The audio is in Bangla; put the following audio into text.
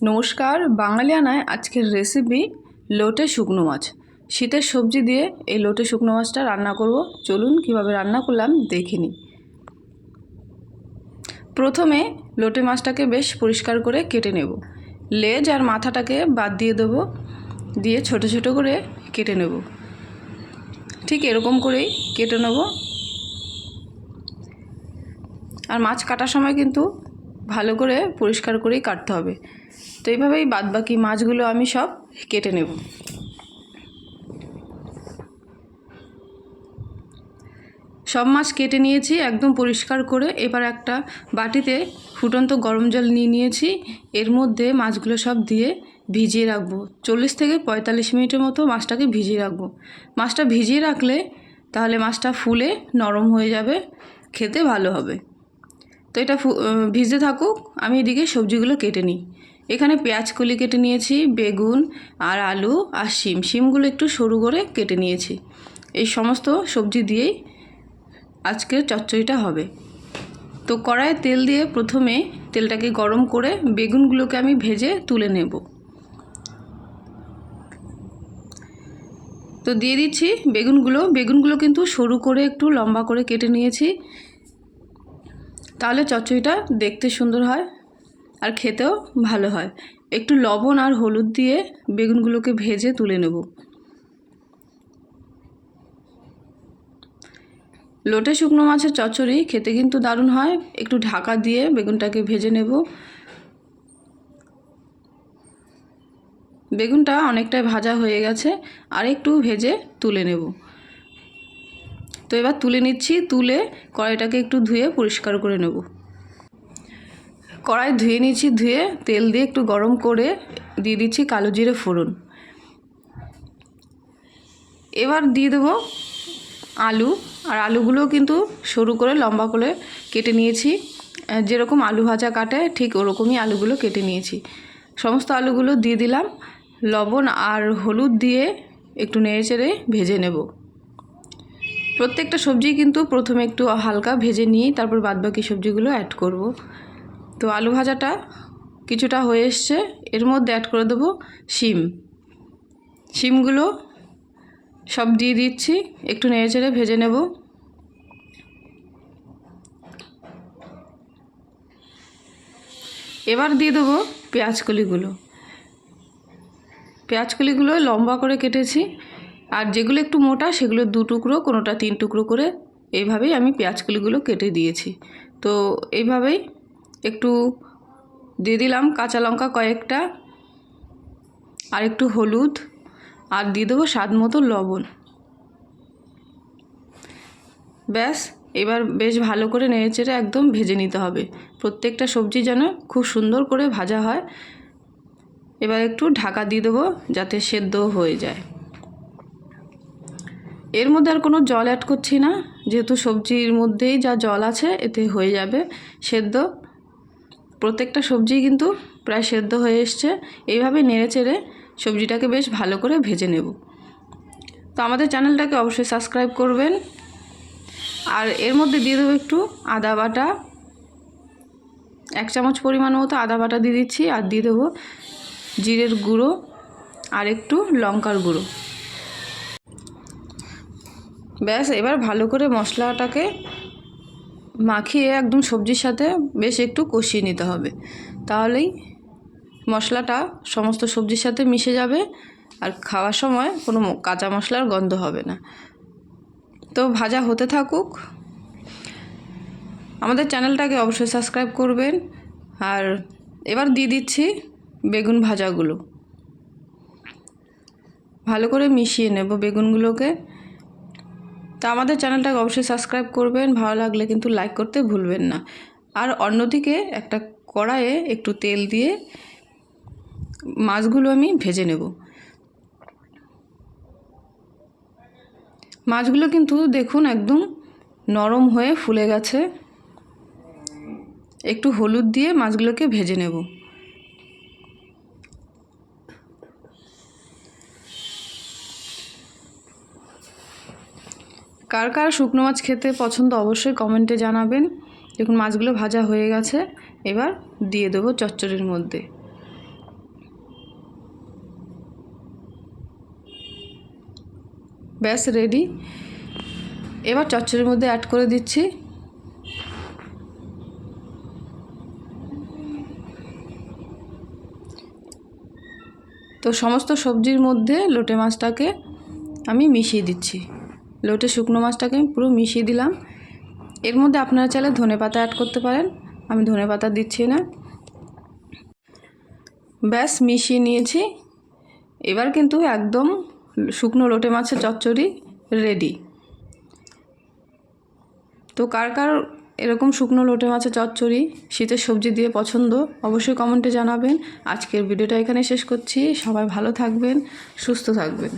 নমস্কার, বাঙালিয়ানায় আজকের রেসিপি লোটে শুকনো মাছ। শীতের সবজি দিয়ে এই লোটে শুকনো মাছটা রান্না করব। চলুন কিভাবে রান্না করলাম দেখে নিই। প্রথমে লোটে মাছটাকে বেশ পরিষ্কার করে কেটে নেব। লেজ আর মাথাটাকে বাদ দিয়ে দেব, দিয়ে ছোট ছোট করে কেটে নেব। ঠিক এরকম করেই কেটে নেব। আর মাছ কাটার সময় কিন্তু ভালো করে পরিষ্কার করেই কাটতে হবে। তো এইভাবেই বাদবাকি মাছগুলো আমি সব কেটে নেব। সব মাছ কেটে নিয়েছি একদম পরিষ্কার করে। এবার একটা বাটিতে ফুটন্ত গরম জল নিয়ে নিয়েছি। এর মধ্যে মাছগুলো সব দিয়ে ভিজিয়ে রাখবো। 40 থেকে 45 মিনিটের মতো মাছটাকে ভিজিয়ে রাখবো। মাছটা ভিজিয়ে রাখলে তাহলে মাছটা ফুলে নরম হয়ে যাবে, খেতে ভালো হবে। তো এটা ভিজতে থাকুক, আমি এদিকে সবজিগুলো কেটে নিই। এখানে পেঁয়াজ কলি কেটে নিয়েছি, বেগুন আর আলু আর শিমগুলো একটু সরু করে কেটে নিয়েছি। এই সমস্ত সবজি দিয়েই আজকের চচ্চড়িটা হবে। তো কড়াইয়ে তেল দিয়ে প্রথমে তেলটাকে গরম করে বেগুনগুলোকে আমি ভেজে তুলে নেব। তো দিয়ে দিচ্ছি বেগুনগুলো কিন্তু সরু করে একটু লম্বা করে কেটে নিয়েছি, তাহলে চচ্চড়িটা দেখতে সুন্দর হয় আর খেতেও ভালো হয়। একটু লবণ আর হলুদ দিয়ে বেগুনগুলোকে ভেজে তুলে নেব। লোটে শুকনো মাছের চচ্চড়ি খেতে কিন্তু দারুণ হয়। একটু ঢাকা দিয়ে বেগুনটাকে ভেজে নেব। বেগুনটা অনেকটাই ভাজা হয়ে গেছে, আর একটু ভেজে তুলে নেব। তো এবার তুলে নিচ্ছি। তুলে কড়াইটাকে একটু ধুয়ে পরিষ্কার করে নেব। কড়াই ধুয়ে নিচ্ছি, ধুয়ে তেল দিয়ে একটু গরম করে দিয়ে দিচ্ছি কালো জিরে ফোড়ন। এবার দিয়ে দেবো আলু, আর আলুগুলো কিন্তু সরু করে লম্বা করে কেটে নিয়েছি। যেরকম আলু ভাজা কাটে ঠিক ওরকমই আলুগুলো কেটে নিয়েছি। সমস্ত আলুগুলো দিয়ে দিলাম। লবণ আর হলুদ দিয়ে একটু নেড়েচেড়ে ভেজে নেব। প্রত্যেকটা সবজি কিন্তু প্রথমে একটু হালকা ভেজে নিয়ে তারপর বাদবাকি সবজিগুলো অ্যাড করব। তো আলু ভাজাটা কিছুটা হয়ে এসছে, এর মধ্যে অ্যাড করে দেবো শিমগুলো সব দিয়ে দিচ্ছি, একটু নেড়েচেড়ে ভেজে নেব। এবার দিয়ে দেবো পেঁয়াজকলিগুলো লম্বা করে কেটেছি, আর যেগুলো একটু মোটা সেগুলো 2 টুকরো, কোনোটা 3 টুকরো করে এইভাবেই আমি পেঁয়াজকলিগুলো কেটে দিয়েছি। তো এইভাবেই একটু দিয়ে দিলাম কাঁচা লঙ্কা কয়েকটা, আর একটু হলুদ, আর দিয়ে দেবো স্বাদ মতো লবণ। ব্যাস, এবার বেশ ভালো করে নেড়েচেড়ে একদম ভেজে নিতে হবে। প্রত্যেকটা সবজি যেন খুব সুন্দর করে ভাজা হয়। এবার একটু ঢাকা দিয়ে দেবো যাতে সেদ্ধ হয়ে যায়। এর মধ্যে আর কোনো জল অ্যাড করছি না, যেহেতু সবজির মধ্যেই যা জল আছে এতে হয়ে যাবে সেদ্ধ। প্রত্যেকটা সবজি কিন্তু প্রায় সেদ্ধ হয়ে এসছে। এইভাবে নেড়েচেড়ে সবজিটাকে বেশ ভালো করে ভেজে নেব। তো আমাদের চ্যানেলটাকে অবশ্যই সাবস্ক্রাইব করবেন। আর এর মধ্যে দিয়ে দেবো একটু আদা বাটা, 1 চামচ পরিমাণ মতো আদা বাটা দিয়ে দিচ্ছি। আর দিয়ে দেবো জিরের গুঁড়ো আর একটু লঙ্কার গুঁড়ো। ব্যাস, এবার ভালো করে মশলাটাকে মাখিয়ে একদম সবজির সাথে বেশ একটু কষিয়ে নিতে হবে। তাহলেই মশলাটা সমস্ত সবজির সাথে মিশে যাবে, আর খাওয়ার সময় কোনো কাঁচা মশলার গন্ধ হবে না। তো ভাজা হতে থাকুক। আমাদের চ্যানেলটাকে অবশ্যই সাবস্ক্রাইব করবেন। আর এবার দিয়ে দিচ্ছি বেগুন ভাজাগুলো। ভালো করে মিশিয়ে নেব বেগুনগুলোকে। তা আমাদের চ্যানেলটাকে অবশ্যই সাবস্ক্রাইব করবেন। ভালো লাগলে কিন্তু লাইক করতে ভুলবেন না। আর অন্যদিকে একটা কড়াইয়ে একটু তেল দিয়ে মাছগুলো আমি ভেজে নেব। মাছগুলো কিন্তু দেখুন একদম নরম হয়ে ফুলে গেছে। একটু হলুদ দিয়ে মাছগুলোকে ভেজে নেব। কার কার শুকনো মাছ খেতে পছন্দ অবশ্যই কমেন্টে জানাবেন। দেখুন মাছগুলো ভাজা হয়ে গেছে। এবার দিয়ে দেবো চচ্চড়ির মধ্যে। ব্যাস রেডি। এবার চচ্চড়ির মধ্যে অ্যাড করে দিচ্ছি। তো সমস্ত সবজির মধ্যে লোটে মাছটাকে আমি মিশিয়ে দিচ্ছি। লোটে শুকনো মাছটাকে আমি পুরো মিশিয়ে দিলাম। এর মধ্যে আপনারা চাইলে ধনেপাতা অ্যাড করতে পারেন, আমি ধনেপাতা দিচ্ছি না। ব্যাস মিশিয়ে নিয়েছি। এবার কিন্তু একদম শুকনো লোটে মাছের চচ্চড়ি রেডি। তো কার কার এরকম শুকনো লোটে মাছের চচ্চড়ি শীতের সবজি দিয়ে পছন্দ অবশ্যই কমেন্টে জানাবেন। আজকের ভিডিওটা এখানে শেষ করছি। সবাই ভালো থাকবেন, সুস্থ থাকবেন।